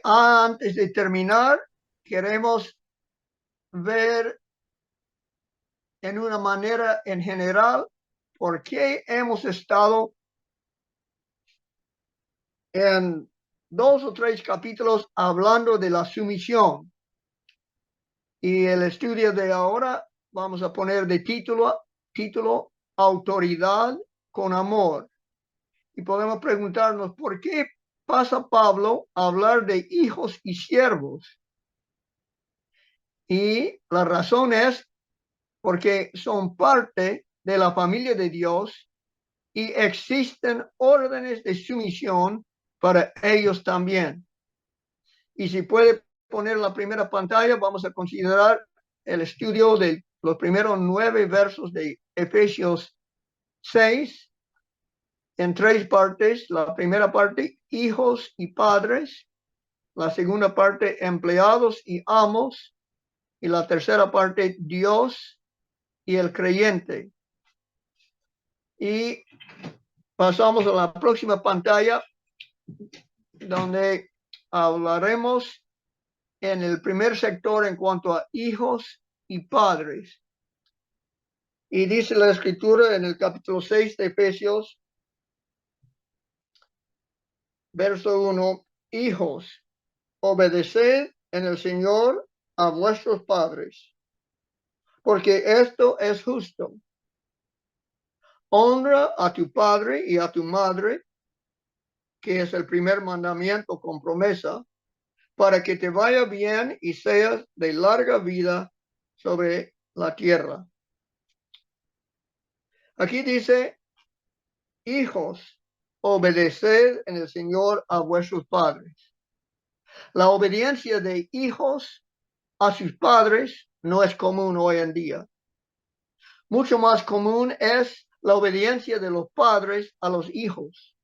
antes de terminar, queremos ver en una manera en general por qué hemos estado en 2 o 3 capítulos hablando de la sumisión. Y el estudio de ahora vamos a poner de título Autoridad con Amor. Y podemos preguntarnos por qué pasa Pablo a hablar de hijos y siervos. Y la razón es porque son parte de la familia de Dios y existen órdenes de sumisión para ellos también. Y si puede poner la primera pantalla, vamos a considerar el estudio de los primeros 9 versos de Efesios 6 en 3 partes. La primera parte, hijos y padres. La segunda parte, empleados y amos. Y la tercera parte, Dios y el creyente. Y pasamos a la próxima pantalla, donde hablaremos en el primer sector en cuanto a hijos y padres. Y dice la escritura en el capítulo 6 de Efesios, verso 1, hijos, obedeced en el Señor a vuestros padres, porque esto es justo. Honra a tu padre y a tu madre, que es el primer mandamiento con promesa, para que te vaya bien y seas de larga vida sobre la tierra. Aquí dice, hijos, obedeced en el Señor a vuestros padres. La obediencia de hijos a sus padres no es común hoy en día. Mucho más común es la obediencia de los padres a los hijos.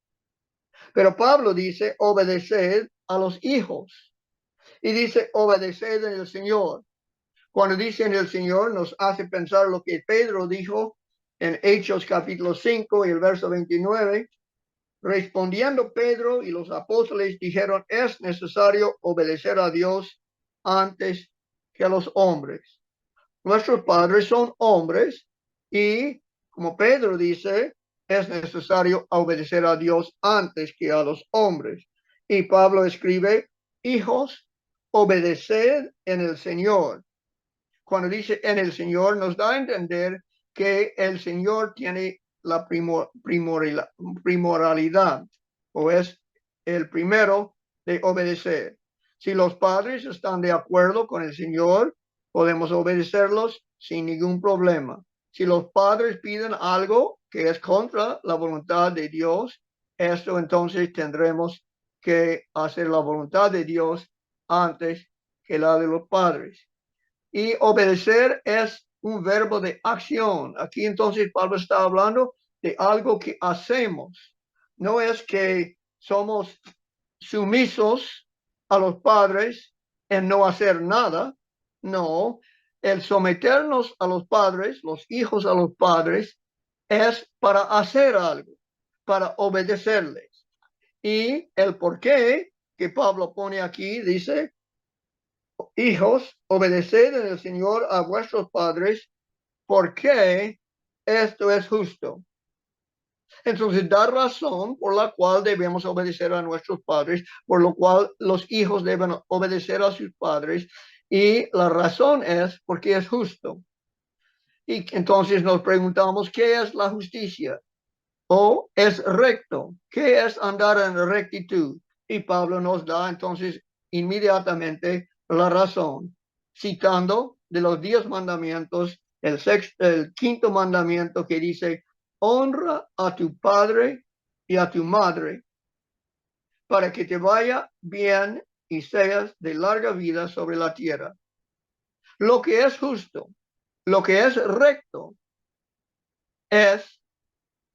Pero Pablo dice, obedeced a los hijos. Y dice, obedeced en el Señor. Cuando dice en el Señor, nos hace pensar lo que Pedro dijo en Hechos capítulo 5 y el verso 29. Respondiendo Pedro y los apóstoles dijeron, es necesario obedecer a Dios antes que a los hombres. Nuestros padres son hombres y, como Pedro dice, es necesario obedecer a Dios antes que a los hombres. Y Pablo escribe, hijos, obedeced en el Señor. Cuando dice en el Señor, nos da a entender que el Señor tiene la primordialidad o es el primero de obedecer. Si los padres están de acuerdo con el Señor, podemos obedecerlos sin ningún problema. Si los padres piden algo que es contra la voluntad de Dios, esto entonces tendremos que hacer la voluntad de Dios antes que la de los padres. Y obedecer es un verbo de acción. Aquí entonces Pablo está hablando de algo que hacemos. No es que somos sumisos a los padres en no hacer nada. No, el someternos a los padres, los hijos a los padres, es para hacer algo, para obedecerles. Y el por qué que Pablo pone aquí dice, hijos, obedeced en el Señor a vuestros padres, porque esto es justo. Entonces, da razón por la cual debemos obedecer a nuestros padres, por lo cual los hijos deben obedecer a sus padres, y la razón es porque es justo. Y entonces nos preguntamos, ¿qué es la justicia? ¿O es recto? ¿Qué es andar en rectitud? Y Pablo nos da entonces inmediatamente la razón, citando de los 10 mandamientos, el quinto mandamiento que dice, honra a tu padre y a tu madre para que te vaya bien y seas de larga vida sobre la tierra. Lo que es justo, lo que es recto, es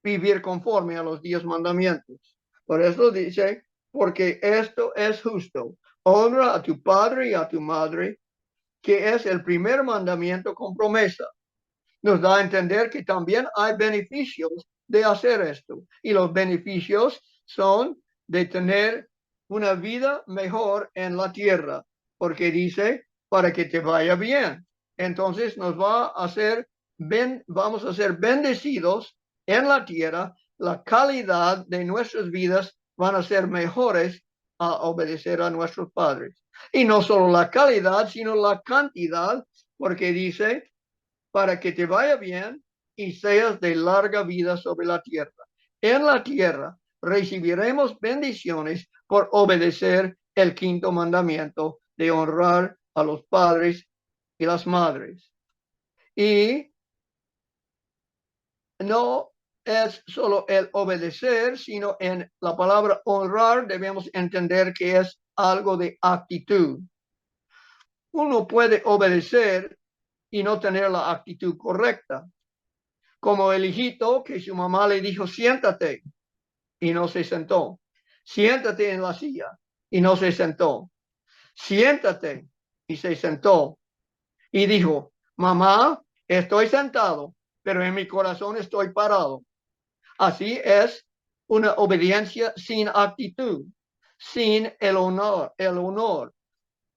vivir conforme a los 10 mandamientos. Por eso dice, porque esto es justo. Honra a tu padre y a tu madre, que es el primer mandamiento con promesa. Nos da a entender que también hay beneficios de hacer esto. Y los beneficios son de tener una vida mejor en la tierra, porque dice, para que te vaya bien. Entonces nos va a hacer, vamos a ser bendecidos en la tierra, la calidad de nuestras vidas van a ser mejores a obedecer a nuestros padres. Y no solo la calidad, sino la cantidad, porque dice, para que te vaya bien y seas de larga vida sobre la tierra. En la tierra recibiremos bendiciones por obedecer el quinto mandamiento de honrar a los padres y las madres. Y no es solo el obedecer, sino en la palabra honrar debemos entender que es algo de actitud. Uno puede obedecer y no tener la actitud correcta, como el hijito que su mamá le dijo, siéntate, y no se sentó. Siéntate en la silla, y no se sentó. Siéntate, y se sentó. Y dijo, mamá, estoy sentado, pero en mi corazón estoy parado. Así es una obediencia sin actitud, sin el honor.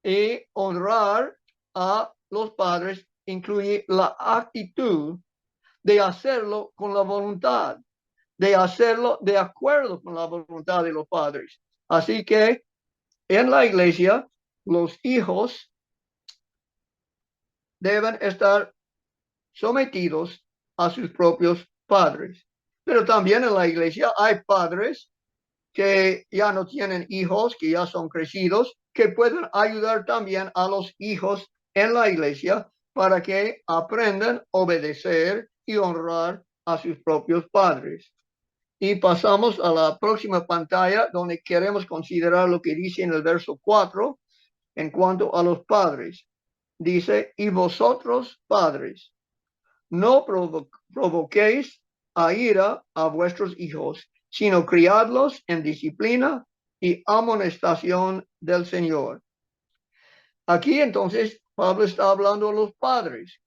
Y honrar a los padres incluye la actitud de hacerlo con la voluntad, de hacerlo de acuerdo con la voluntad de los padres. Así que en la iglesia, los hijos deben estar sometidos a sus propios padres. Pero también en la iglesia hay padres que ya no tienen hijos, que ya son crecidos, que pueden ayudar también a los hijos en la iglesia para que aprendan a obedecer y honrar a sus propios padres. Y pasamos a la próxima pantalla donde queremos considerar lo que dice en el verso 4 en cuanto a los padres. Dice, y vosotros padres, no provoquéis a ira a vuestros hijos, sino criadlos en disciplina y amonestación del Señor. Aquí entonces Pablo está hablando a los padres.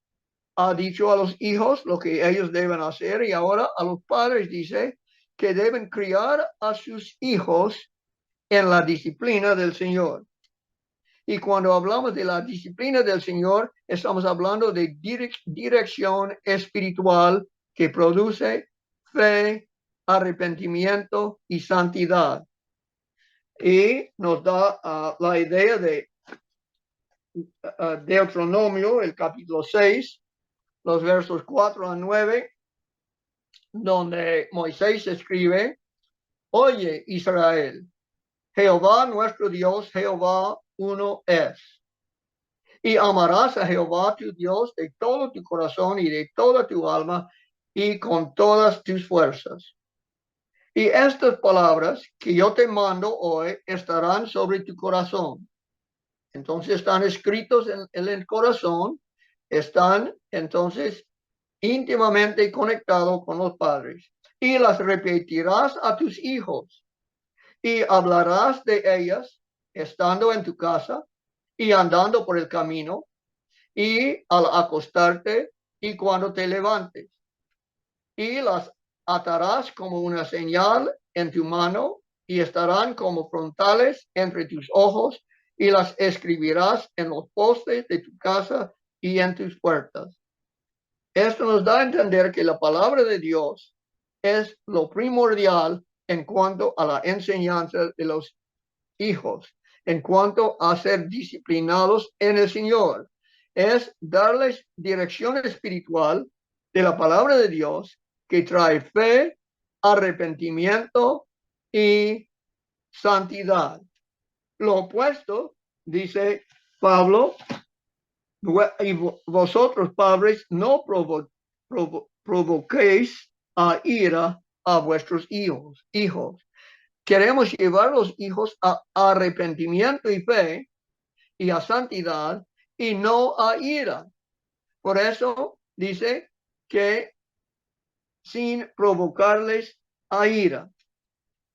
Ha dicho a los hijos lo que ellos deben hacer y ahora a los padres dice que deben criar a sus hijos en la disciplina del Señor. Y cuando hablamos de la disciplina del Señor, estamos hablando de dirección espiritual que produce fe, arrepentimiento y santidad. Y nos da la idea de Deuteronomio, el capítulo 6, los versos 4 a 9, donde Moisés escribe, oye Israel, Jehová nuestro Dios, Jehová uno es. Y amarás a Jehová tu Dios de todo tu corazón y de toda tu alma y con todas tus fuerzas. Y estas palabras que yo te mando hoy estarán sobre tu corazón. Entonces están escritos en el corazón, están entonces íntimamente conectados con los padres. Y las repetirás a tus hijos y hablarás de ellas estando en tu casa y andando por el camino y al acostarte y cuando te levantes. Y las atarás como una señal en tu mano y estarán como frontales entre tus ojos y las escribirás en los postes de tu casa y en tus puertas. Esto nos da a entender que la palabra de Dios es lo primordial en cuanto a la enseñanza de los hijos, en cuanto a ser disciplinados en el Señor. Es darles dirección espiritual de la palabra de Dios que trae fe, arrepentimiento y santidad. Lo opuesto, dice Pablo, y vosotros padres no provoquéis a ira a vuestros hijos. Queremos llevar a los hijos a arrepentimiento y fe y a santidad y no a ira. Por eso dice que sin provocarles a ira.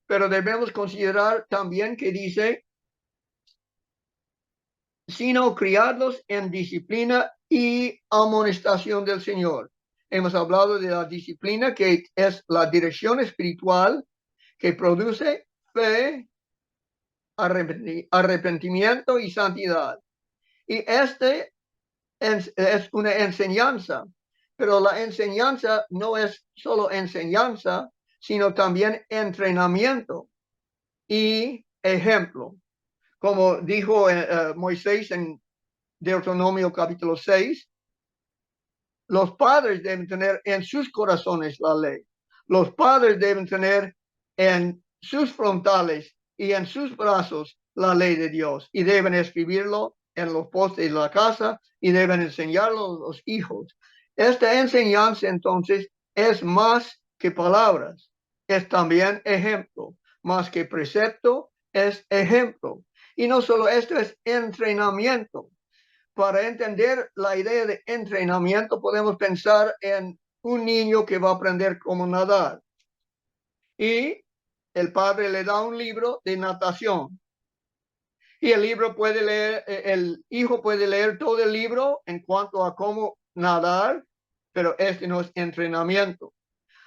Pero debemos considerar también que dice, sino criarlos en disciplina y amonestación del Señor. Hemos hablado de la disciplina, que es la dirección espiritual que produce fe, arrepentimiento y santidad. Y este es una enseñanza, pero la enseñanza no es solo enseñanza, sino también entrenamiento y ejemplo. Como dijo Moisés en Deuteronomio capítulo 6, los padres deben tener en sus corazones la ley. Los padres deben tener en sus frontales y en sus brazos la ley de Dios y deben escribirlo en los postes de la casa y deben enseñarlo a los hijos. Esta enseñanza entonces es más que palabras, es también ejemplo, más que precepto, es ejemplo. Y no solo esto, es entrenamiento. Para entender la idea de entrenamiento, podemos pensar en un niño que va a aprender cómo nadar y el padre le da un libro de natación y el libro puede leer, el hijo puede leer todo el libro en cuanto a cómo nadar, pero este no es entrenamiento.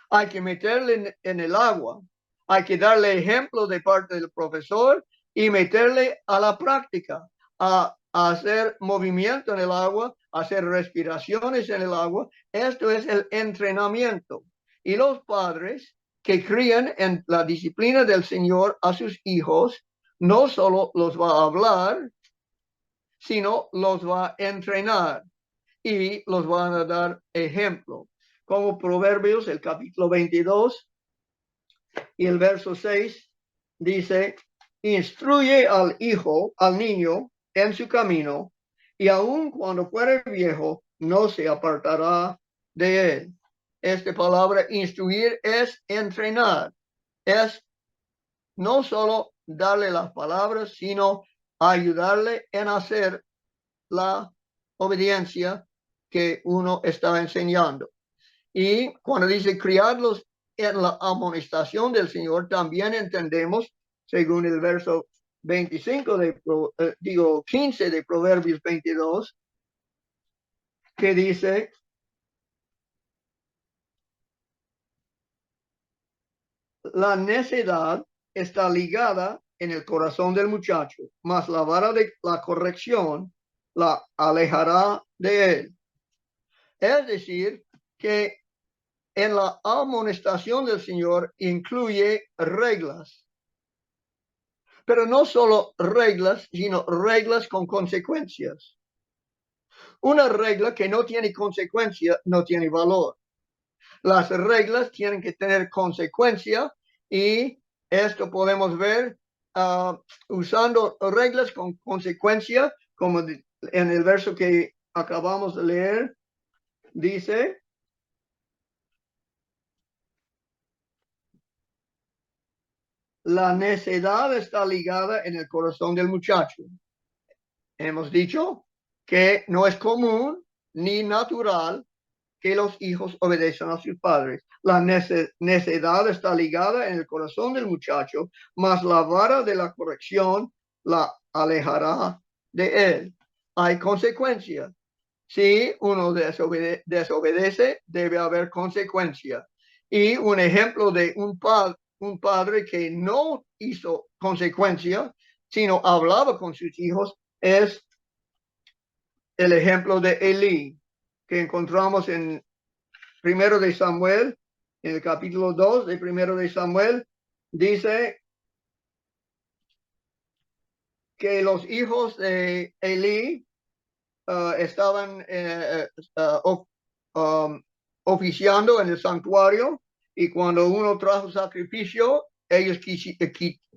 Hay que meterle en el agua, hay que darle ejemplo de parte del profesor y meterle a la práctica, a hacer movimiento en el agua, hacer respiraciones en el agua. Esto es el entrenamiento. Y los padres que crían en la disciplina del Señor a sus hijos, no solo los va a hablar, sino los va a entrenar y los van a dar ejemplo. Como Proverbios, el capítulo 22 y el verso 6 dice, instruye al hijo, al niño, en su camino, y aun cuando fuere viejo, no se apartará de él. Esta palabra instruir es entrenar, es no solo darle las palabras, sino ayudarle en hacer la obediencia que uno está enseñando. Y cuando dice criarlos en la amonestación del Señor, también entendemos, según el verso 25 15 de Proverbios 22, que dice, la necedad está ligada en el corazón del muchacho, mas la vara de la corrección la alejará de él. Es decir, que en la amonestación del Señor incluye reglas, pero no solo reglas, sino reglas con consecuencias. Una regla que no tiene consecuencia no tiene valor. Las reglas tienen que tener consecuencia y esto podemos ver usando reglas con consecuencia, como en el verso que acabamos de leer, dice, la necedad está ligada en el corazón del muchacho. Hemos dicho que no es común ni natural que los hijos obedezcan a sus padres. La necedad está ligada en el corazón del muchacho, mas la vara de la corrección la alejará de él. Hay consecuencias. Si uno desobedece, debe haber consecuencia. Y un ejemplo de un padre que no hizo consecuencia, sino hablaba con sus hijos, es el ejemplo de Elí, que encontramos en Primero de Samuel, en el capítulo 2 de Primero de Samuel, dice que los hijos de Elí estaban oficiando en el santuario y cuando uno trajo sacrificio, ellos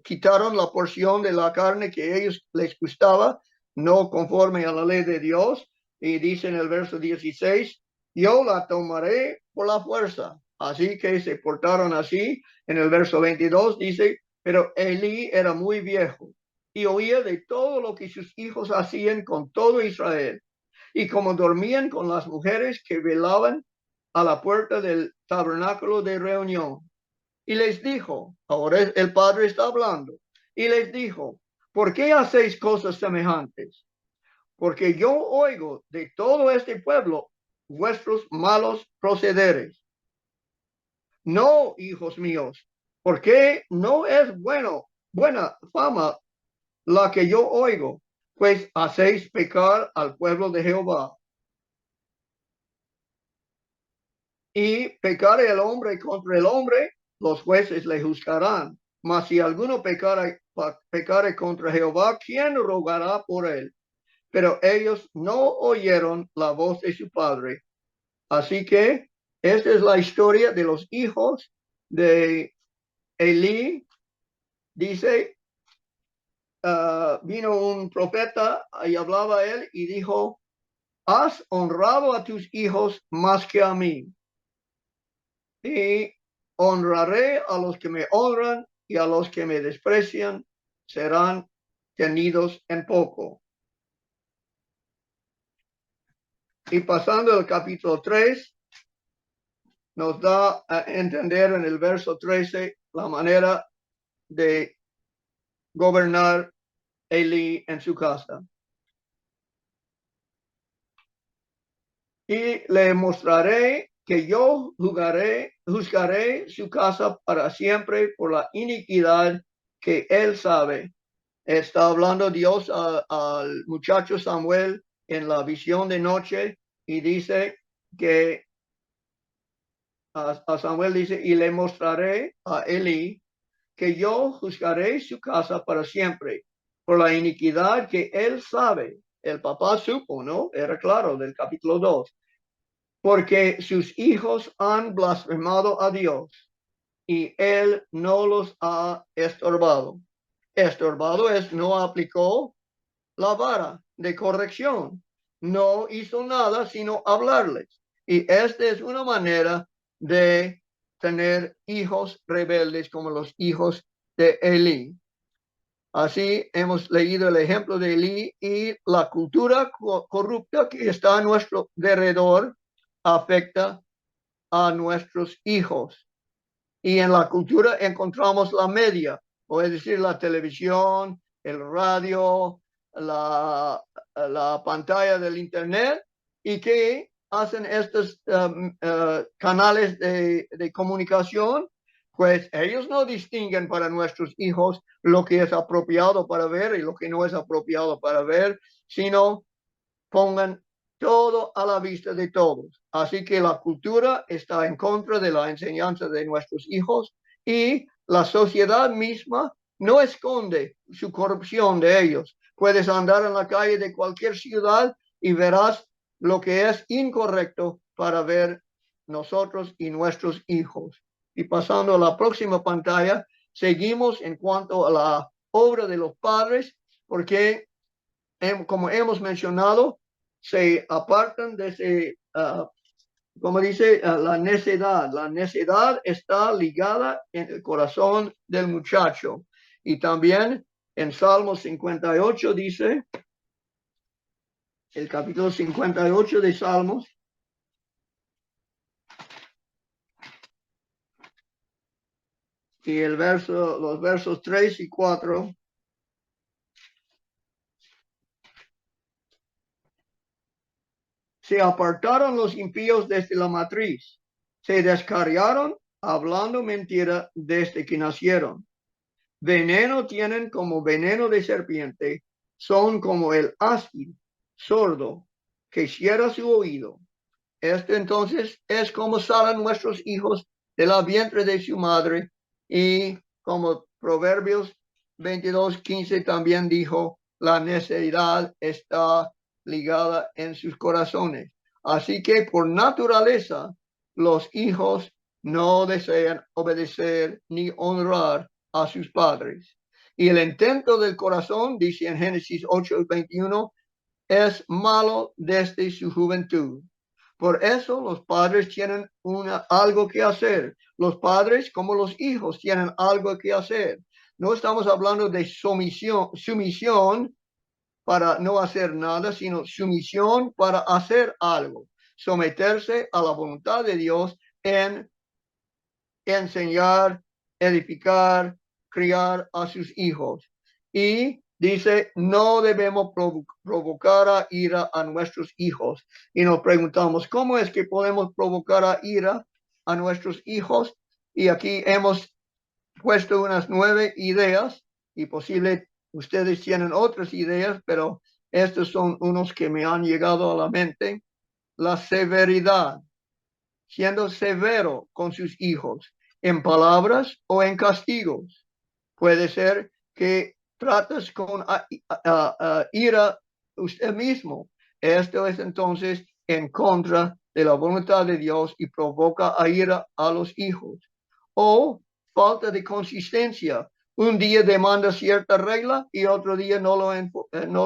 quitaron la porción de la carne que a ellos les gustaba, no conforme a la ley de Dios. Y dice en el verso 16, yo la tomaré por la fuerza. Así que se portaron así. En el verso 22 dice, pero Elí era muy viejo y oía de todo lo que sus hijos hacían con todo Israel. Y como dormían con las mujeres que velaban a la puerta del tabernáculo de reunión. Y les dijo, ahora el Padre está hablando, y les dijo, ¿por qué hacéis cosas semejantes? Porque yo oigo de todo este pueblo vuestros malos procederes. No, hijos míos, porque no es buena fama la que yo oigo, pues hacéis pecar al pueblo de Jehová. Y pecare el hombre contra el hombre, los jueces le juzgarán. Mas si alguno pecare contra Jehová, ¿quién rogará por él? Pero ellos no oyeron la voz de su padre. Así que esta es la historia de los hijos de Elí. Dice, vino un profeta y hablaba a él y dijo, has honrado a tus hijos más que a mí. Y honraré a los que me honran y a los que me desprecian serán tenidos en poco. Y pasando al capítulo 3, nos da a entender en el verso 13 la manera de gobernar Elí en su casa. Y le mostraré que yo juzgaré su casa para siempre por la iniquidad que él sabe. Está hablando Dios al muchacho Samuel en la visión de noche y dice que a Samuel dice, y le mostraré a Elí que yo juzgaré su casa para siempre por la iniquidad que él sabe. El papá supo, ¿no? Era claro del capítulo 2. Porque sus hijos han blasfemado a Dios y él no los ha estorbado. Estorbado es no aplicó la vara de corrección. No hizo nada sino hablarles. Y esta es una manera de tener hijos rebeldes como los hijos de Elí. Así hemos leído el ejemplo de Elí y la cultura corrupta que está a nuestro alrededor afecta a nuestros hijos. Y en la cultura encontramos la media, o es decir, la televisión, el radio, la pantalla del internet, y que hacen estos canales de comunicación, pues ellos no distinguen para nuestros hijos lo que es apropiado para ver y lo que no es apropiado para ver, sino pongan todo a la vista de todos. Así que la cultura está en contra de la enseñanza de nuestros hijos y la sociedad misma no esconde su corrupción de ellos. Puedes andar en la calle de cualquier ciudad y verás lo que es incorrecto para ver nosotros y nuestros hijos. Y pasando a la próxima pantalla, seguimos en cuanto a la obra de los padres, porque como hemos mencionado, se apartan de ese, como dice, la necedad. La necedad está ligada en el corazón del muchacho. Y también en Salmo 58 dice, el capítulo 58 de Salmos, y los versos 3 y 4. Se apartaron los impíos desde la matriz, se descarriaron hablando mentira desde que nacieron. Veneno tienen como veneno de serpiente, son como el áspid sordo que cierra su oído. Esto entonces es como salen nuestros hijos de la vientre de su madre, y como Proverbios 22:15 también dijo, la necedad está ligada en sus corazones. Así que por naturaleza los hijos no desean obedecer ni honrar a sus padres. Y el intento del corazón, dice en Génesis 8:21, es malo desde su juventud. Por eso los padres tienen algo que hacer. Los padres, como los hijos, tienen algo que hacer. No estamos hablando de sumisión para no hacer nada, sino sumisión para hacer algo. Someterse a la voluntad de Dios en enseñar, edificar, criar a sus hijos. Y dice, no debemos provocar a ira a nuestros hijos. Y nos preguntamos, ¿cómo es que podemos provocar a ira a nuestros hijos? Y aquí hemos puesto unas 9 ideas y posible ustedes tienen otras ideas, pero estos son unos que me han llegado a la mente. La severidad, siendo severo con sus hijos, en palabras o en castigos. Puede ser que tratas con ira usted mismo. Esto es entonces en contra de la voluntad de Dios y provoca a ira a los hijos. O falta de consistencia. Un día demanda cierta regla y otro día no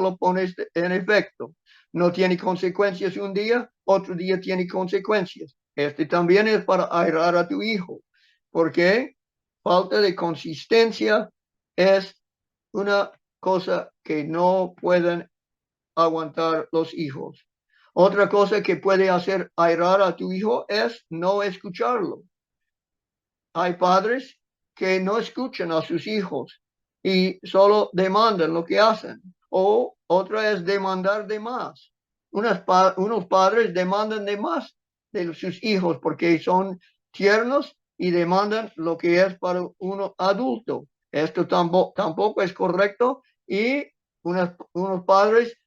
lo pones en efecto. No tiene consecuencias un día, otro día tiene consecuencias. Este también es para airar a tu hijo. ¿Por qué? Falta de consistencia es una cosa que no pueden aguantar los hijos. Otra cosa que puede hacer airar a tu hijo es no escucharlo. Hay padres que no escuchan a sus hijos y solo demandan lo que hacen. O otra es demandar de más. Unos padres demandan de más de sus hijos porque son tiernos y demandan lo que es para uno adulto. Esto tampoco es correcto y unos padres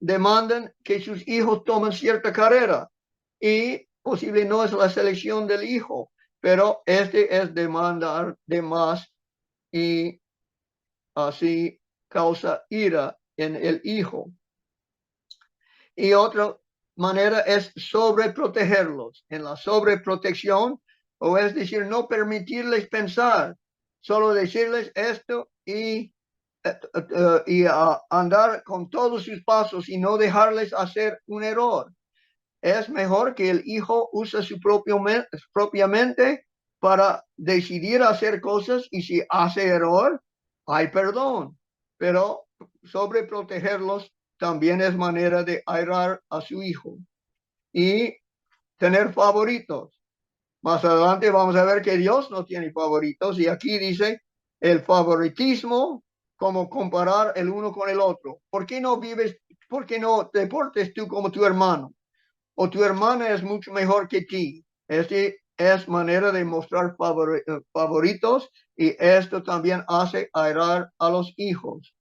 demandan que sus hijos tomen cierta carrera y posible no es la selección del hijo, pero este es demandar de más y así causa ira en el hijo. Y otra manera es sobreprotegerlos. En la sobreprotección, o es decir, no permitirles pensar, solo decirles esto y andar con todos sus pasos y no dejarles hacer un error. Es mejor que el hijo use su propia mente para decidir hacer cosas y si hace error, hay perdón. Pero sobreprotegerlos también es manera de airar a su hijo. Y tener favoritos. Más adelante vamos a ver que Dios no tiene favoritos y aquí dice el favoritismo como comparar el uno con el otro. ¿Por qué no vives, por qué no te portes tú como tu hermano? O tu hermana es mucho mejor que ti. Este es manera de mostrar favoritos y esto también hace airar a los hijos.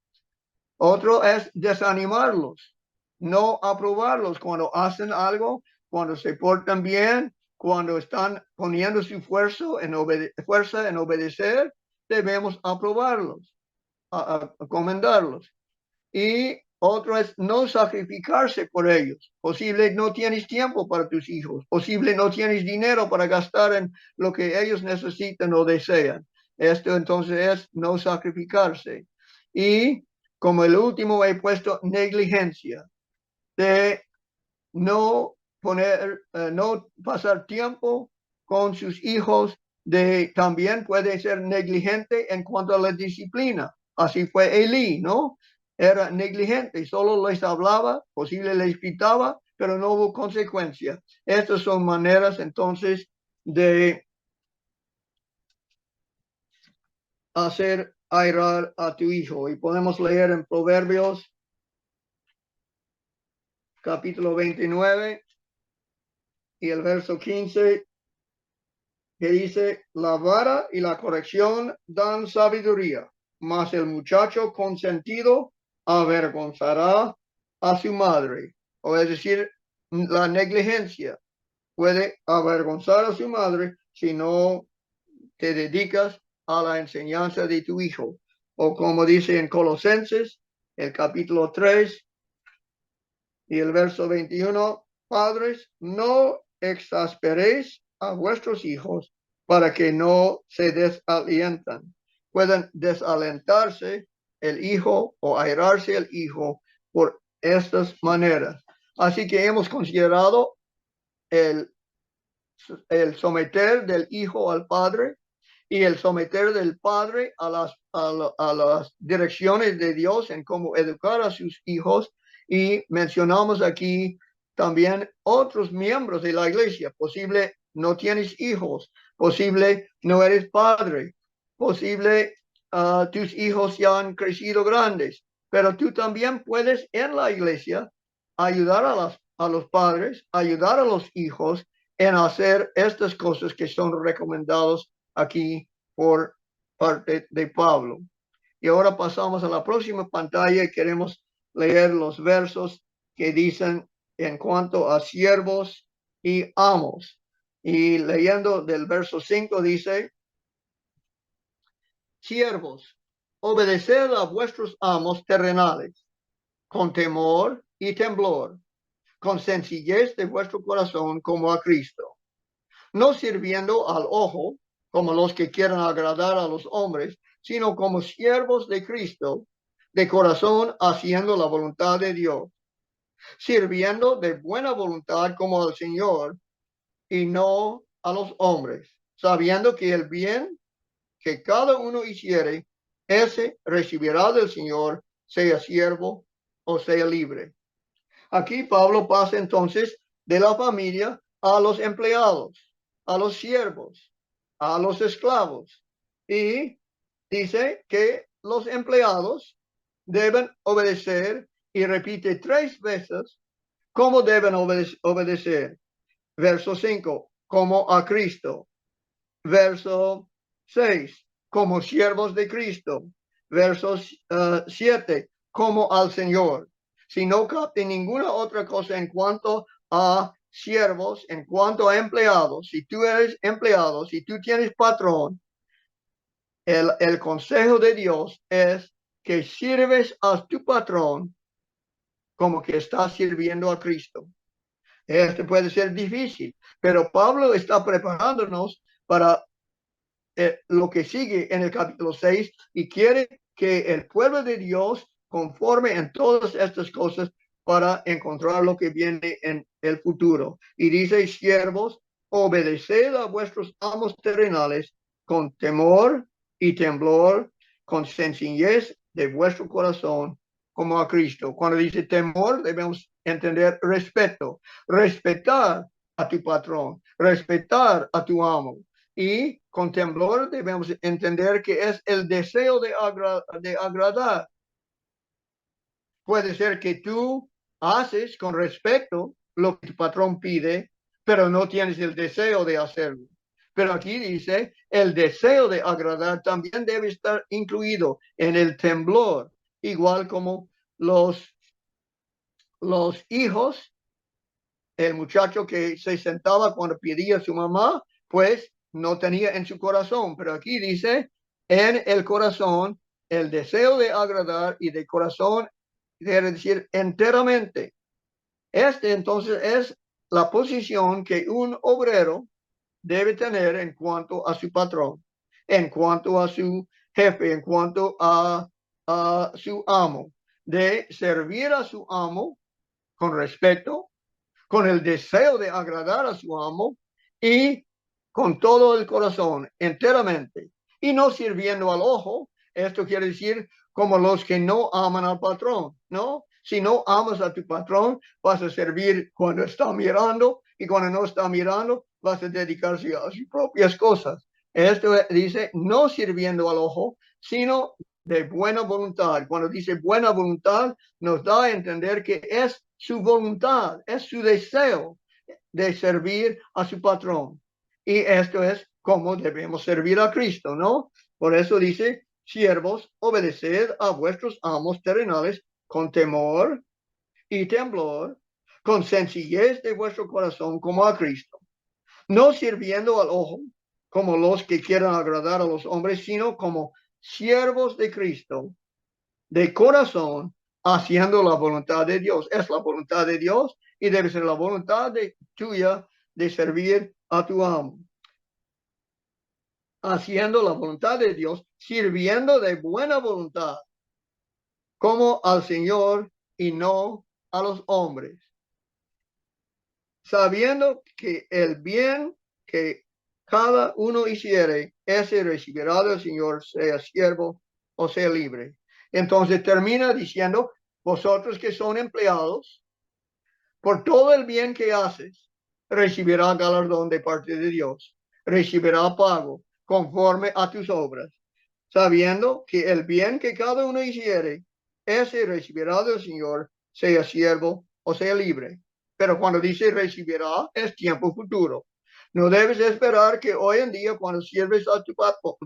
Otro es desanimarlos, no aprobarlos cuando hacen algo, cuando se portan bien, cuando están poniendo su fuerza en obedecer, debemos aprobarlos, comendarlos. Y otro es no sacrificarse por ellos. Posible no tienes tiempo para tus hijos. Posible no tienes dinero para gastar en lo que ellos necesitan o desean. Esto entonces es no sacrificarse. Y como el último he puesto negligencia de no no pasar tiempo con sus hijos, de también puede ser negligente en cuanto a la disciplina. Así fue Elí, ¿no? Era negligente, solo les hablaba, posible les pitaba, pero no hubo consecuencia. Estas son maneras entonces de hacer airar a tu hijo. Y podemos leer en Proverbios capítulo 29 y el verso 15 que dice, la vara y la corrección dan sabiduría, mas el muchacho consentido avergonzará a su madre. O es decir, la negligencia puede avergonzar a su madre si no te dedicas a la enseñanza de tu hijo. O como dice en Colosenses, el capítulo 3 y el verso 21, padres, no exasperéis a vuestros hijos para que no se desalientan. Pueden desalentarse el hijo o airarse el hijo por estas maneras. Así que hemos considerado el someter del hijo al padre y el someter del padre a las direcciones de Dios en cómo educar a sus hijos. Y mencionamos aquí también otros miembros de la iglesia. Posible no tienes hijos, posible no eres padre, posible tus hijos ya han crecido grandes, pero tú también puedes en la iglesia ayudar a los padres, ayudar a los hijos en hacer estas cosas que son recomendados aquí por parte de Pablo. Y ahora pasamos a la próxima pantalla y queremos leer los versos que dicen en cuanto a siervos y amos. Y leyendo del verso 5 dice, siervos, obedeced a vuestros amos terrenales, con temor y temblor, con sencillez de vuestro corazón como a Cristo, no sirviendo al ojo como los que quieran agradar a los hombres, sino como siervos de Cristo, de corazón haciendo la voluntad de Dios, sirviendo de buena voluntad como al Señor y no a los hombres, sabiendo que el bien que cada uno hiciere, ese recibirá del Señor, sea siervo o sea libre. Aquí Pablo pasa entonces de la familia a los empleados, a los siervos, a los esclavos. Y dice que los empleados deben obedecer y repite 3 veces cómo deben obedecer. Verso 5, como a Cristo. Verso 6, como siervos de Cristo. Verso 7, como al Señor. Si no capte ninguna otra cosa en cuanto a siervos, en cuanto a empleados, si tú eres empleado, si tú tienes patrón, el consejo de Dios es que sirves a tu patrón como que estás sirviendo a Cristo. Este puede ser difícil, pero Pablo está preparándonos para lo que sigue en el capítulo 6 y quiere que el pueblo de Dios conforme en todas estas cosas para encontrar lo que viene en el futuro. Y dice, siervos, obedeced a vuestros amos terrenales con temor y temblor, con sencillez de vuestro corazón, como a Cristo. Cuando dice temor, debemos entender respeto, respetar a tu patrón, respetar a tu amo. Y con temblor debemos entender que es el deseo de agradar. Puede ser que tú haces con respeto lo que tu patrón pide, pero no tienes el deseo de hacerlo. Pero aquí dice, el deseo de agradar también debe estar incluido en el temblor, igual como los hijos, el muchacho que se sentaba cuando pedía a su mamá, pues no tenía en su corazón, pero aquí dice, en el corazón, el deseo de agradar y de corazón, quiere decir enteramente. Este entonces es la posición que un obrero debe tener en cuanto a su patrón, en cuanto a su jefe, en cuanto a su amo, de servir a su amo con respeto, con el deseo de agradar a su amo y con todo el corazón, enteramente, y no sirviendo al ojo. Esto quiere decir como los que no aman al patrón, ¿no? Si no amas a tu patrón, vas a servir cuando está mirando y cuando no está mirando, vas a dedicarse a sus propias cosas. Esto dice no sirviendo al ojo, sino de buena voluntad. Cuando dice buena voluntad, nos da a entender que es su voluntad, es su deseo de servir a su patrón. Y esto es como debemos servir a Cristo, ¿no? Por eso dice, siervos, obedeced a vuestros amos terrenales con temor y temblor, con sencillez de vuestro corazón como a Cristo, no sirviendo al ojo como los que quieran agradar a los hombres, sino como siervos de Cristo, de corazón, haciendo la voluntad de Dios. Es la voluntad de Dios y debe ser la voluntad tuya de servir a tu amo. Haciendo la voluntad de Dios, sirviendo de buena voluntad, como al Señor y no a los hombres. Sabiendo que el bien que cada uno hiciere, ese recibirá del Señor, sea siervo o sea libre. Entonces termina diciendo, vosotros que son empleados, por todo el bien que haces, recibirá galardón de parte de Dios, recibirá pago conforme a tus obras, sabiendo que el bien que cada uno hiciere, ese recibirá del Señor, sea siervo o sea libre. Pero cuando dice recibirá, es tiempo futuro. No debes esperar que hoy en día, cuando sirves a tu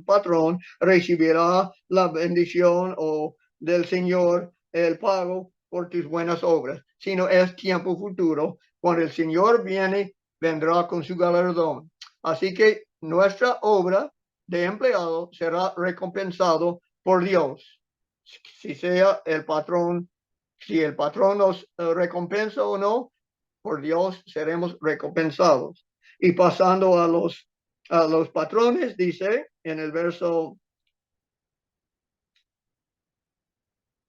patrón, recibirá la bendición o del Señor el pago por tus buenas obras, sino es tiempo futuro. Cuando el Señor viene, vendrá con su galardón. Así que nuestra obra de empleado será recompensado por Dios. Si sea el patrón, si el patrón nos recompensa o no, por Dios seremos recompensados. Y pasando a los patrones, dice en el verso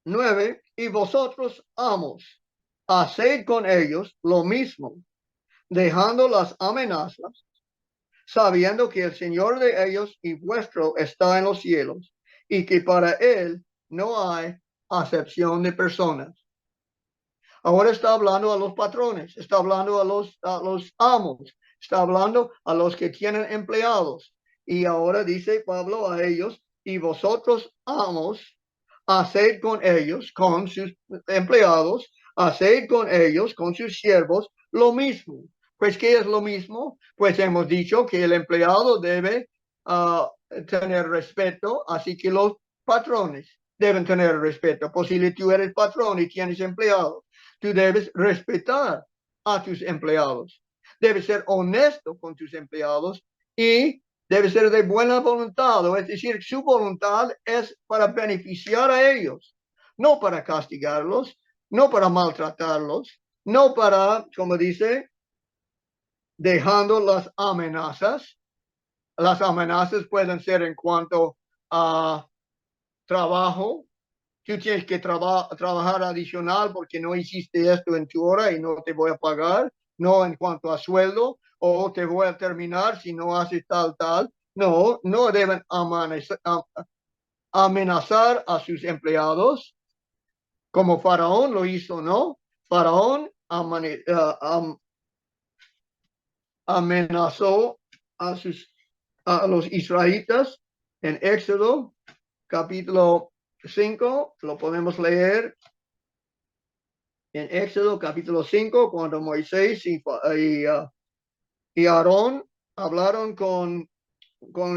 9, y vosotros, amos, haced con ellos lo mismo, dejando las amenazas, sabiendo que el Señor de ellos y vuestro está en los cielos, y que para él no hay acepción de personas. Ahora está hablando a los patrones, está hablando a los amos, está hablando a los que tienen empleados. Y ahora dice Pablo a ellos, y vosotros, amos, haced con ellos, con sus empleados, haced con ellos, con sus siervos, lo mismo. Pues, ¿qué es lo mismo? Pues hemos dicho que el empleado debe tener respeto, así que los patrones deben tener respeto. Pues si tú eres patrón y tienes empleados, tú debes respetar a tus empleados. Debes ser honesto con tus empleados y debe ser de buena voluntad, es decir, su voluntad es para beneficiar a ellos, no para castigarlos, no para maltratarlos, no para, como dice, dejando las amenazas. Las amenazas pueden ser en cuanto a trabajo. Tú tienes que trabajar adicional porque no hiciste esto en tu hora y no te voy a pagar. No en cuanto a sueldo, o te voy a terminar si no haces tal. No, no deben amenazar a sus empleados como Faraón lo hizo, ¿no? Faraón amenazó a los israelitas en Éxodo capítulo 5, lo podemos leer en Éxodo capítulo 5, cuando Moisés y Aarón hablaron con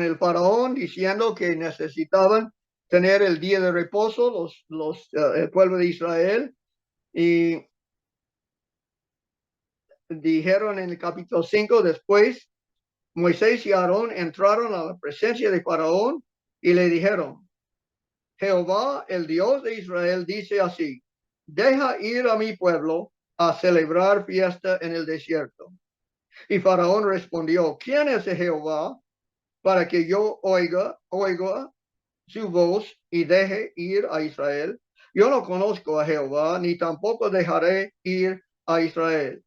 el faraón diciendo que necesitaban tener el día de reposo, el pueblo de Israel, y dijeron en el capítulo 5, después Moisés y Aarón entraron a la presencia de faraón y le dijeron, Jehová, el Dios de Israel, dice así, deja ir a mi pueblo a celebrar fiesta en el desierto. Y Faraón respondió, ¿quién es Jehová para que yo oiga su voz y deje ir a Israel? Yo no conozco a Jehová, ni tampoco dejaré ir a Israel.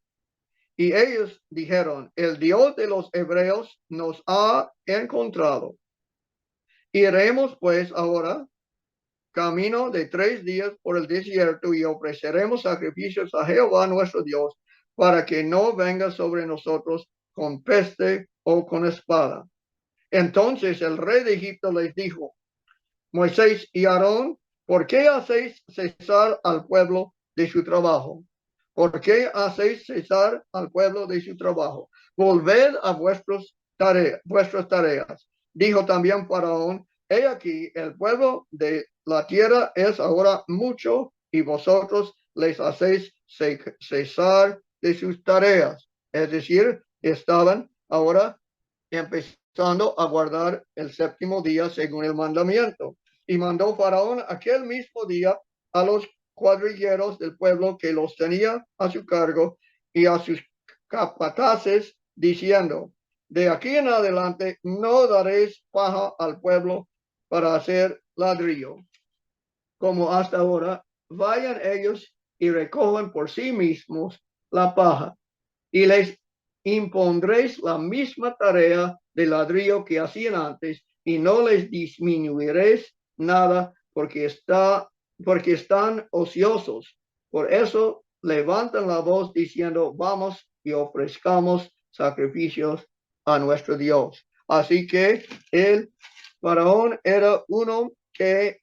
Y ellos dijeron, el Dios de los hebreos nos ha encontrado. Iremos pues ahora camino de 3 días por el desierto y ofreceremos sacrificios a Jehová nuestro Dios para que no venga sobre nosotros con peste o con espada. Entonces el rey de Egipto les dijo, Moisés y Aarón, ¿por qué hacéis cesar al pueblo de su trabajo? ¿Por qué hacéis cesar al pueblo de su trabajo? Volved a vuestras tareas. Dijo también Faraón, he aquí, el pueblo de la tierra es ahora mucho y vosotros les hacéis cesar de sus tareas. Es decir, estaban ahora empezando a guardar el séptimo día según el mandamiento. Y mandó Faraón aquel mismo día a los cuadrilleros del pueblo que los tenía a su cargo y a sus capataces, diciendo, de aquí en adelante no daréis paja al pueblo para hacer ladrillo, como hasta ahora. Vayan ellos y recojan por sí mismos la paja, y les impondréis la misma tarea de ladrillo que hacían antes, y no les disminuiréis nada porque están ociosos. Por eso levantan la voz diciendo, vamos y ofrezcamos sacrificios a nuestro Dios. Así que el faraón era uno que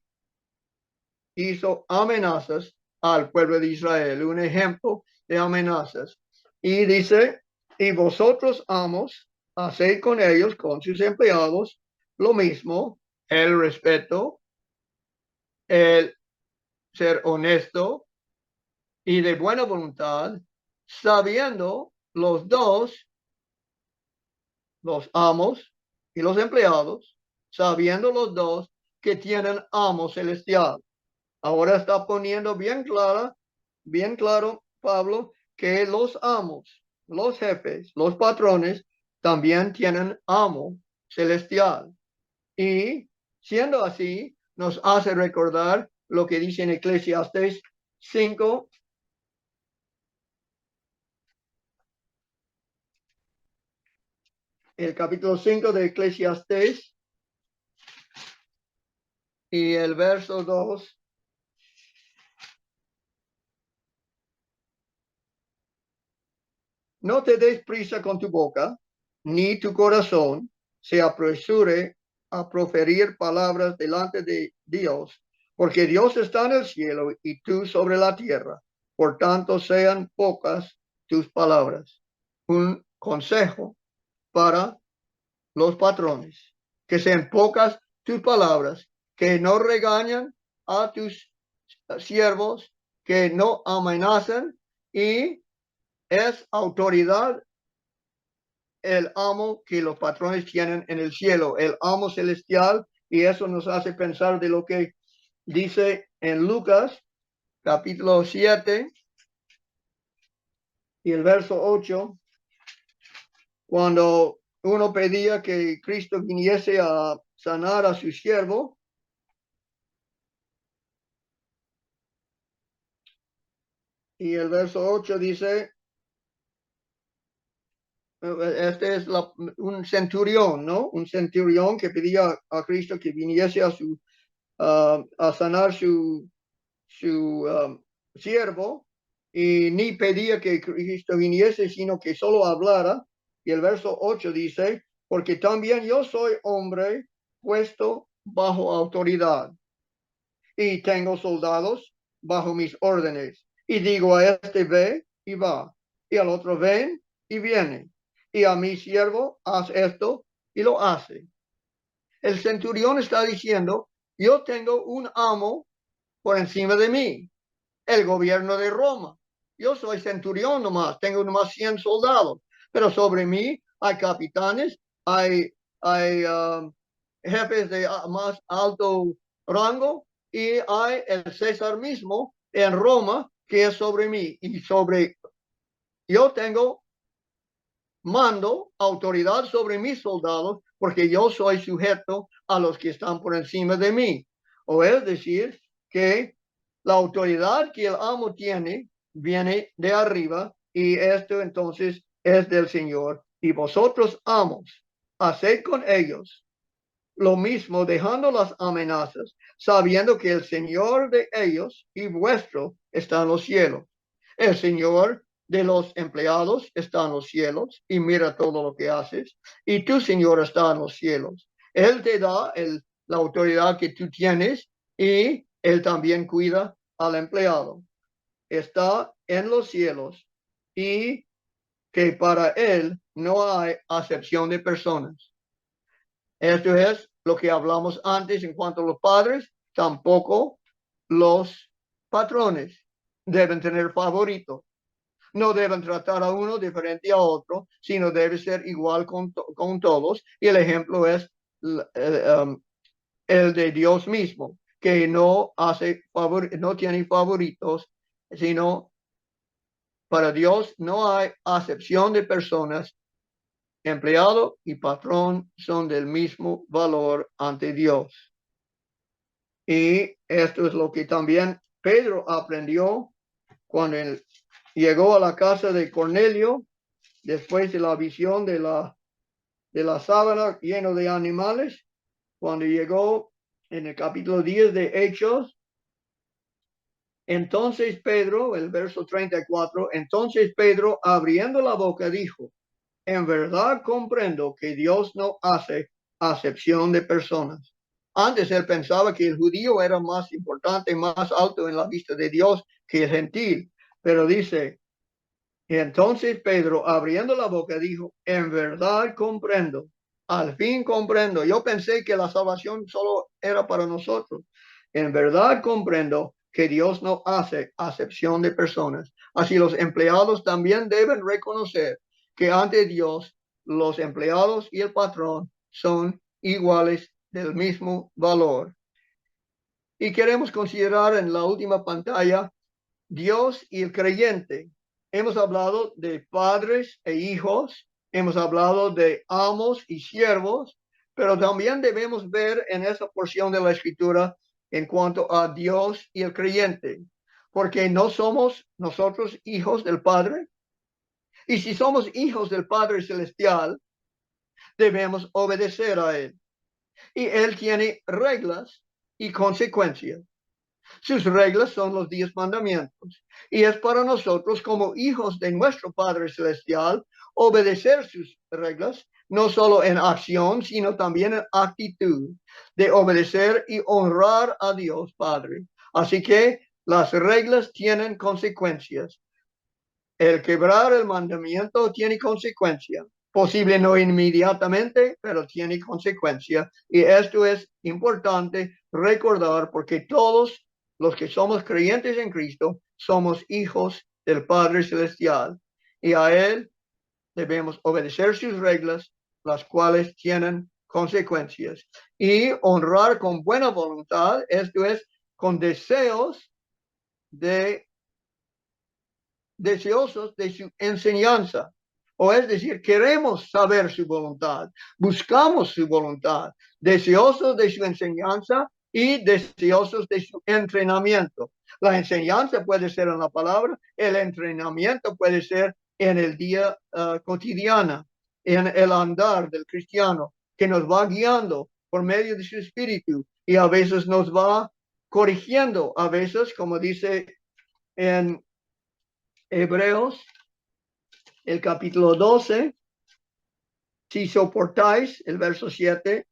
hizo amenazas al pueblo de Israel, un ejemplo de amenazas. Y dice, y vosotros, amos, haced con ellos, con sus empleados, lo mismo, el respeto, el ser honesto y de buena voluntad, sabiendo los dos, los amos y los empleados, sabiendo los dos que tienen amo celestial. Ahora está poniendo bien claro Pablo, que los amos, los jefes, los patrones también tienen amo celestial. Y siendo así, nos hace recordar lo que dice en Eclesiastes 5, el capítulo 5 de Eclesiastes y el verso 2. No te des prisa con tu boca, ni tu corazón se apresure a proferir palabras delante de Dios, porque Dios está en el cielo y tú sobre la tierra. Por tanto, sean pocas tus palabras. Un consejo para los patrones, que sean pocas tus palabras, que no regañan a tus siervos, que no amenazan, y es autoridad el amo que los patrones tienen en el cielo, el amo celestial, y eso nos hace pensar de lo que dice en Lucas capítulo 7 y el verso 8, cuando uno pedía que Cristo viniese a sanar a su siervo, y el verso 8 dice, este es un centurión, ¿no? Un centurión que pedía a Cristo que viniese a sanar su siervo, y ni pedía que Cristo viniese, sino que solo hablara. Y el verso 8 dice, porque también yo soy hombre puesto bajo autoridad y tengo soldados bajo mis órdenes. Y digo a este ve y va, y al otro ven y viene, y a mi siervo haz esto y lo hace. El centurión está diciendo, yo tengo un amo por encima de mí, el gobierno de Roma. Yo soy centurión nomás, tengo nomás 100 soldados, pero sobre mí hay capitanes, hay jefes de más alto rango, y hay el César mismo en Roma que es sobre mí. Y yo tengo mando, autoridad sobre mis soldados, porque yo soy sujeto a los que están por encima de mí. O es decir, que la autoridad que el amo tiene viene de arriba, y esto entonces es del Señor. Y vosotros, amos, haced con ellos lo mismo, dejando las amenazas, sabiendo que el Señor de ellos y vuestro está en los cielos. El Señor de los empleados está en los cielos y mira todo lo que haces. Y tu Señor está en los cielos. Él te da la autoridad que tú tienes, y Él también cuida al empleado. Está en los cielos, y que para Él no hay acepción de personas. Esto es lo que hablamos antes en cuanto a los padres. Tampoco los patrones deben tener favoritos. No deben tratar a uno diferente a otro, sino debe ser igual con todos. Y el ejemplo es el de Dios mismo, que no no tiene favoritos, sino para Dios no hay acepción de personas. Empleado y patrón son del mismo valor ante Dios. Y esto es lo que también Pedro aprendió cuando él llegó a la casa de Cornelio, después de la visión de la sábana lleno de animales. Cuando llegó en el capítulo 10 de Hechos, entonces Pedro, el verso 34, entonces Pedro, abriendo la boca, dijo, en verdad comprendo que Dios no hace acepción de personas. Antes él pensaba que el judío era más importante, más alto en la vista de Dios que el gentil. Pero dice, Y entonces Pedro, abriendo la boca, dijo, en verdad comprendo, al fin comprendo. Yo pensé que la salvación solo era para nosotros. En verdad comprendo que Dios no hace acepción de personas. Así los empleados también deben reconocer que ante Dios los empleados y el patrón son iguales del mismo valor. Y queremos considerar en la última pantalla Dios y el creyente. Hemos hablado de padres e hijos, hemos hablado de amos y siervos, pero también debemos ver en esa porción de la escritura en cuanto a Dios y el creyente, porque no somos nosotros hijos del Padre. Y si somos hijos del Padre Celestial, debemos obedecer a Él. Y Él tiene reglas y consecuencias. Sus reglas son los 10 mandamientos. Y es para nosotros como hijos de nuestro Padre Celestial obedecer sus reglas, no solo en acción, sino también en actitud de obedecer y honrar a Dios Padre. Así que las reglas tienen consecuencias. El quebrar el mandamiento tiene consecuencia. Posible no inmediatamente, pero tiene consecuencia. Y esto es importante recordar porque todos los que somos creyentes en Cristo somos hijos del Padre Celestial. Y a Él debemos obedecer sus reglas, las cuales tienen consecuencias. Y honrar con buena voluntad, esto es, con deseosos de su enseñanza. O es decir, queremos saber su voluntad, buscamos su voluntad, deseosos de su enseñanza y deseosos de su entrenamiento. La enseñanza puede ser en la palabra, el entrenamiento puede ser en el día cotidiano, en el andar del cristiano, que nos va guiando por medio de su espíritu y a veces nos va corrigiendo, a veces, como dice en Hebreos, el capítulo 12, si soportáis, el verso 7,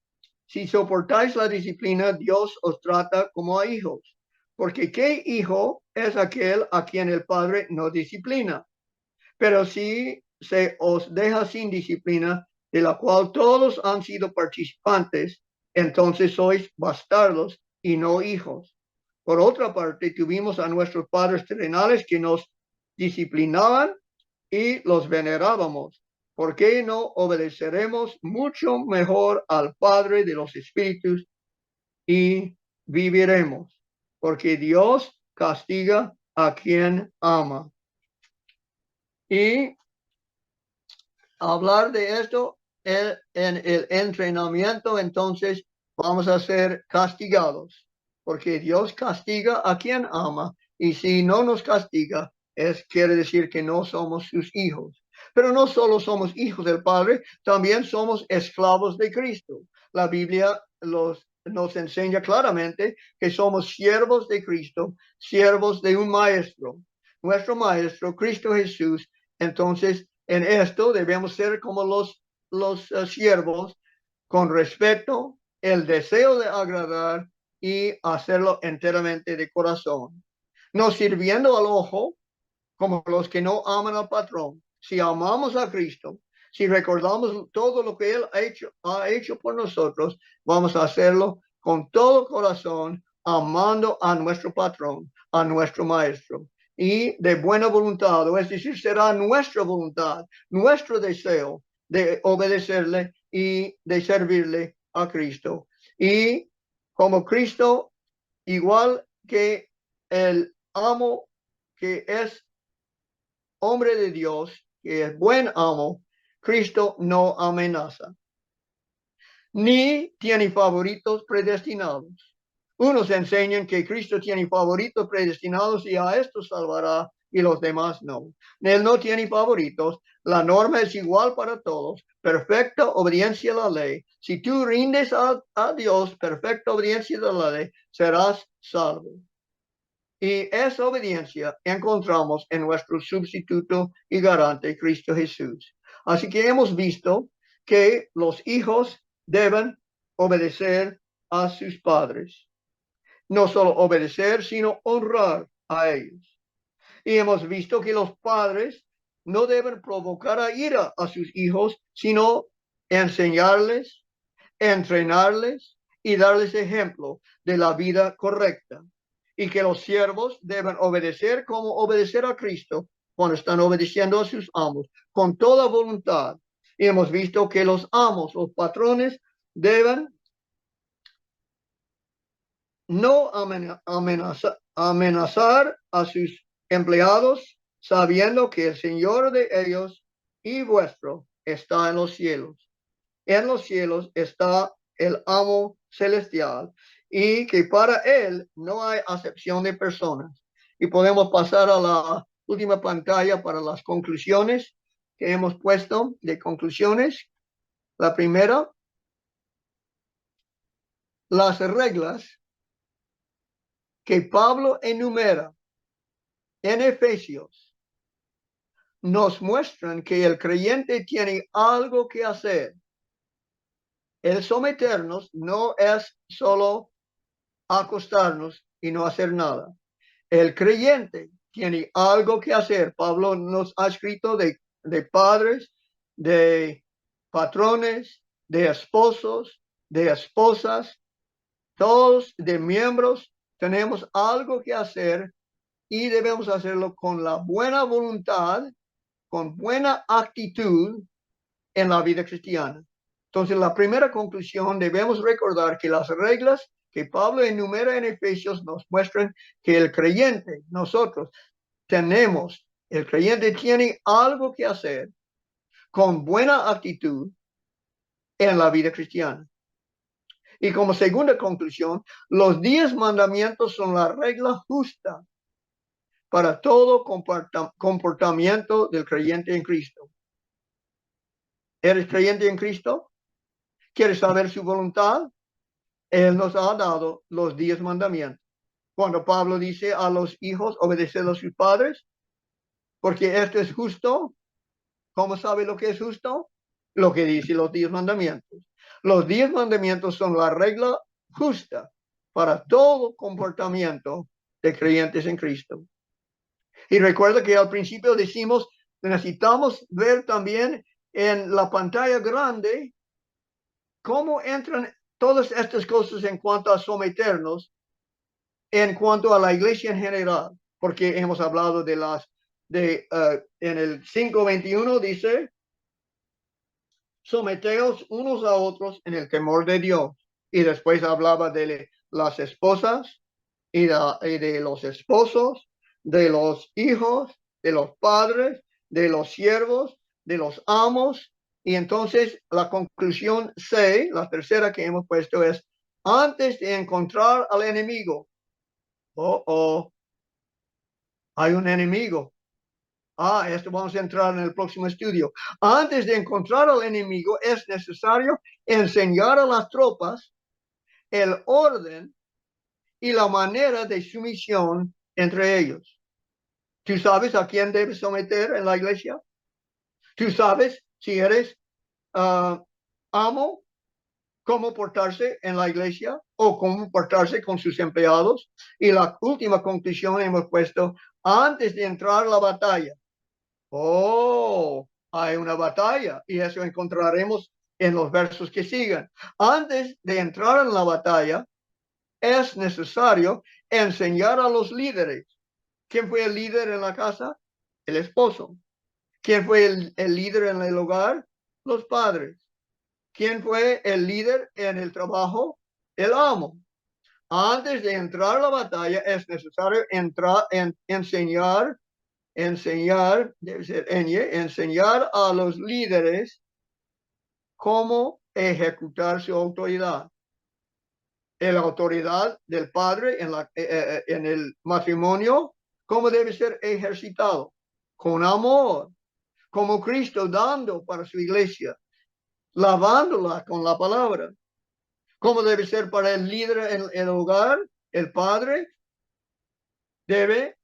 si soportáis la disciplina, Dios os trata como a hijos. Porque ¿qué hijo es aquel a quien el Padre no disciplina? Pero si se os deja sin disciplina, de la cual todos han sido participantes, entonces sois bastardos y no hijos. Por otra parte, tuvimos a nuestros padres terrenales que nos disciplinaban y los venerábamos. ¿Por qué no obedeceremos mucho mejor al Padre de los Espíritus y viviremos? Porque Dios castiga a quien ama. Y hablar de esto en el entrenamiento, entonces vamos a ser castigados, porque Dios castiga a quien ama, y si no nos castiga, quiere decir que no somos sus hijos. Pero no solo somos hijos del Padre, también somos esclavos de Cristo. La Biblia nos enseña claramente que somos siervos de Cristo, siervos de un maestro. Nuestro maestro, Cristo Jesús. Entonces, en esto debemos ser como los siervos, con respeto, el deseo de agradar y hacerlo enteramente de corazón. No sirviendo al ojo como los que no aman al patrón. Si amamos a Cristo, si recordamos todo lo que Él ha hecho por nosotros, vamos a hacerlo con todo corazón, amando a nuestro patrón, a nuestro maestro. Y de buena voluntad, o es decir, será nuestra voluntad, nuestro deseo de obedecerle y de servirle a Cristo. Y como Cristo, igual que el amo que es hombre de Dios, que es buen amo, Cristo no amenaza, ni tiene favoritos predestinados. Unos enseñan que Cristo tiene favoritos predestinados y a estos salvará y los demás no. Él no tiene favoritos. La norma es igual para todos. Perfecta obediencia a la ley. Si tú rindes a Dios, perfecta obediencia a la ley, serás salvo. Y esa obediencia encontramos en nuestro sustituto y garante, Cristo Jesús. Así que hemos visto que los hijos deben obedecer a sus padres. No solo obedecer, sino honrar a ellos. Y hemos visto que los padres no deben provocar a ira a sus hijos, sino enseñarles, entrenarles y darles ejemplo de la vida correcta. Y que los siervos deben obedecer como obedecer a Cristo cuando están obedeciendo a sus amos, con toda voluntad. Y hemos visto que los amos, los patrones, deben no amenazar a sus empleados, sabiendo que el Señor de ellos y vuestro está en los cielos. En los cielos está el amo celestial y que para él no hay acepción de personas. Y podemos pasar a la última pantalla para las conclusiones que hemos puesto de conclusiones. La primera, las reglas que Pablo enumera en Efesios nos muestran que el creyente tiene algo que hacer. El someternos no es solo acostarnos y no hacer nada. El creyente tiene algo que hacer. Pablo nos ha escrito de padres, de patrones, de esposos, de esposas, todos de miembros. Tenemos algo que hacer y debemos hacerlo con la buena voluntad, con buena actitud en la vida cristiana. Entonces, la primera conclusión, debemos recordar que las reglas que Pablo enumera en Efesios nos muestran que el creyente, nosotros tenemos, el creyente tiene algo que hacer con buena actitud en la vida cristiana. Y como segunda conclusión, los 10 mandamientos son la regla justa para todo comportamiento del creyente en Cristo. ¿Eres creyente en Cristo? ¿Quieres saber su voluntad? Él nos ha dado los 10 mandamientos. Cuando Pablo dice a los hijos, obedeced a sus padres, porque esto es justo. ¿Cómo sabe lo que es justo? Lo que dice los 10 mandamientos. Los 10 mandamientos son la regla justa para todo comportamiento de creyentes en Cristo. Y recuerda que al principio decimos, necesitamos ver también en la pantalla grande cómo entran todas estas cosas en cuanto a someternos, en cuanto a la iglesia en general, porque hemos hablado de en el 5:21 dice, someteos unos a otros en el temor de Dios. Y después hablaba de las esposas y de los esposos, de los hijos, de los padres, de los siervos, de los amos. Y entonces la conclusión C, la tercera que hemos puesto es, antes de encontrar al enemigo, hay un enemigo. Esto vamos a entrar en el próximo estudio. Antes de encontrar al enemigo, es necesario enseñar a las tropas el orden y la manera de sumisión entre ellos. ¿Tú sabes a quién debes someter en la iglesia? ¿Tú sabes si eres amo, cómo portarse en la iglesia o cómo portarse con sus empleados? Y la última conclusión hemos puesto, antes de entrar a la batalla, hay una batalla y eso encontraremos en los versos que sigan. Antes de entrar en la batalla, es necesario enseñar a los líderes. ¿Quién fue el líder en la casa? El esposo. ¿Quién fue el líder en el hogar? Los padres. ¿Quién fue el líder en el trabajo? El amo. Antes de entrar a la batalla es necesario enseñar a los líderes cómo ejecutar su autoridad. La autoridad del padre en el matrimonio, cómo debe ser ejercitado, con amor, como Cristo dando para su iglesia, lavándola con la palabra. Cómo debe ser para el líder en el hogar, el padre debe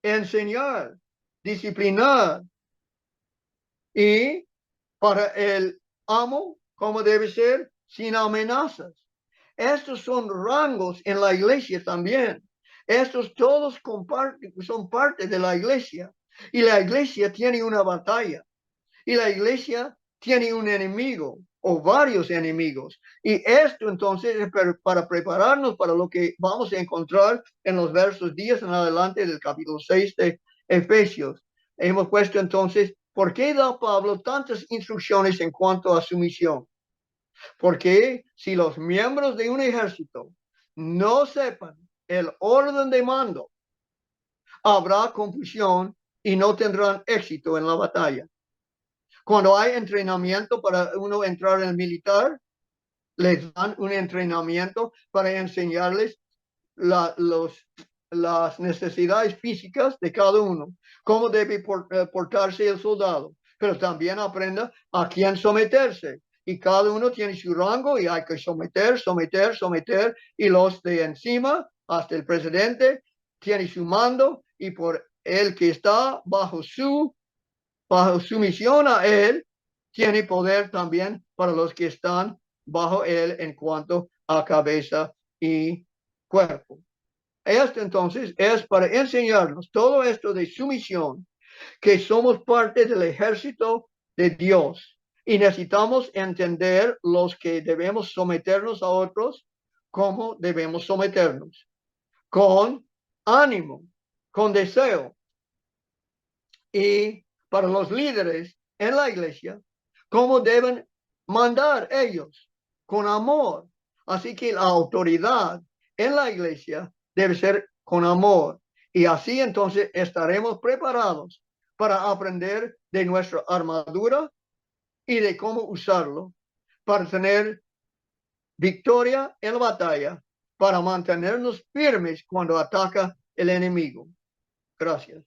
enseñar, disciplinar. Y para el amo, ¿cómo debe ser? Sin amenazas. Estos son rangos en la iglesia también. Estos todos son parte de la iglesia. Y la iglesia tiene una batalla. Y la iglesia tiene un enemigo o varios enemigos. Y esto entonces es para prepararnos para lo que vamos a encontrar en los versos 10 en adelante del capítulo 6 de Efesios. Hemos puesto entonces, ¿por qué da Pablo tantas instrucciones en cuanto a su misión? Porque si los miembros de un ejército no sepan el orden de mando, habrá confusión y no tendrán éxito en la batalla. Cuando hay entrenamiento para uno entrar en el militar, les dan un entrenamiento para enseñarles las necesidades físicas de cada uno, cómo debe portarse el soldado, pero también aprenda a quién someterse. Y cada uno tiene su rango y hay que someter, y los de encima, hasta el presidente, tiene su mando y por el que está bajo sumisión a él, tiene poder también para los que están bajo él en cuanto a cabeza y cuerpo. Esto entonces es para enseñarnos todo esto de sumisión, que somos parte del ejército de Dios y necesitamos entender los que debemos someternos a otros, cómo debemos someternos, con ánimo, con deseo, y para los líderes en la iglesia, cómo deben mandar ellos con amor. Así que la autoridad en la iglesia debe ser con amor. Y así entonces estaremos preparados para aprender de nuestra armadura y de cómo usarlo para tener victoria en la batalla, para mantenernos firmes cuando ataca el enemigo. Gracias.